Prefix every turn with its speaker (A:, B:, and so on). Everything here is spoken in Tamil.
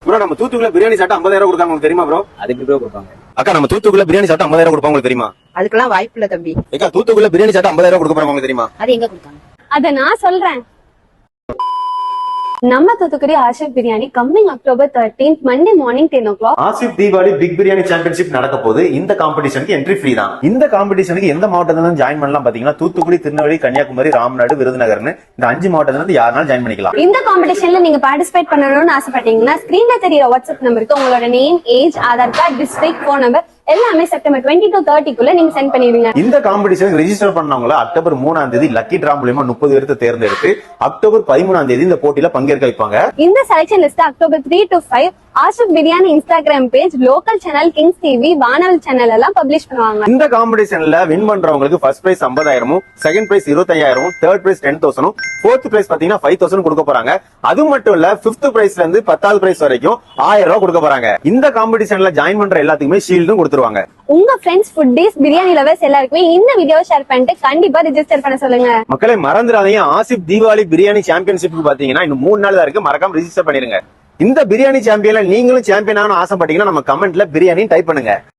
A: ப்ரோ நம்ம தூத்துக்குள்ள பிரியாணி சாப்பிட்டு 50,000 கொடுக்காங்க உங்களுக்கு தெரியுமா ப்ரோ?
B: அதுக்கு ப்ரோ கொடுப்பாங்க.
A: அக்கா நம்ம தூத்துக்குள்ள பிரியாணி சாப்பிட்டு 50,000 கொடுப்பாங்க உங்களுக்கு தெரியுமா?
C: அதுக்கெல்லாம் வாய்ப்பு இல்ல தம்பி.
A: அக்கா தூத்துக்குள்ள பிரியாணி சாப்பிட்டு 50,000 கொடுக்க போறாங்க உங்களுக்கு தெரியுமா?
C: அது எங்க கொடுத்தாங்க?
D: அத நான் சொல்றேன். நம்ம Thoothukudi Asif biryani coming October 13th Monday morning 10 o'clock.
A: Asif Deepavali big biryani championship நடக்க போது இந்த காம்படிஷனுக்கு என்ட்ரி ஃப்ரீ தான். இந்த காம்படிஷனுக்கு எந்த மாவட்டத்துல இருந்து ஜாயின் பண்ணலாம் பாத்தீங்கன்னா தூத்துக்குடி, திருநெல்வேலி, கன்னியாகுமரி, ராமநாடு, விருதுநகர்னு இந்த 5 மாவட்டத்துல இருந்து யாருனாலும் ஜாயின் பண்ணிக்கலாம்.
D: இந்த காம்படிஷன்ல நீங்க பார்ட்டிசிபேட் பண்ணணும்னு ஆசைப்பட்டீங்கன்னா ஸ்கிரீன்ல தெரியற வாட்ஸ்அப் நம்பருக்கு உங்களோட name, age, Aadhaar card, district, phone number எல்லாமே September 20 to 30க்குள்ள நீங்க சென்ட் பண்ணிடுங்க.
A: இந்த காம்படிஷனுக்கு ரெஜிஸ்டர் பண்ணவங்கள அக்டோபர் 3ஆம் தேதி லக்கி டிரா மூலமா 30 பேருக்கு தேர்ந்தெடுத்து அக்டோபர் 13ஆம் தேதி இந்த போட்டியில பங்கேற்க வைப்பாங்க.
D: இந்த selection list October 3 to 5 Asif biryani Instagram page, local channel Kings TV, வானல் சேனல் எல்லாம் பப்ளிஷ் பண்ணுவாங்க.
A: இந்த காம்படிஷன்ல வின் பண்றவங்களுக்கு first prize 50,000, second prize 25,000, third prize 10,000, fourth prize பாத்தீங்கன்னா 5,000 கொடுக்க போறாங்க. அது மட்டும் இல்ல 5th பிரைஸ்ல இருந்து 10th பிரைஸ் வரைக்கும் 1,000 ரூபாய் கொடுக்க போறாங்க. இந்த காம்படிஷன்ல ஜாயின் பண்ற எல்லாத்துக்குமே ஷீல்டும் கொடுத்துருவாங்க.
D: உங்க ஃப்ரெண்ட்ஸ், ஃபுட்டீஸ், பிரியாணி லவர்ஸ் எல்லாருக்குமே இந்த வீடியோவை ஷேர் பண்ணிட்டு கண்டிப்பா ரெஜிஸ்டர் பண்ண சொல்லுங்க.
A: மக்களை மறந்துடாதீங்க, ஆசிப் தீபாவளி பிரியாணி சாம்பியன்ஷிப் பாத்தீங்கன்னா இன்னும் 3 நாள் தான் இருக்கு. மறக்காம ரெஜிஸ்டர் பண்ணிருங்க. இந்த பிரியாணி சாம்பியன்ல நீங்களும் சாம்பியன் ஆகணும்னு ஆசைப்பட்டீங்கன்னா நம்ம கமெண்ட்ல பிரியாணி டைப் பண்ணுங்க.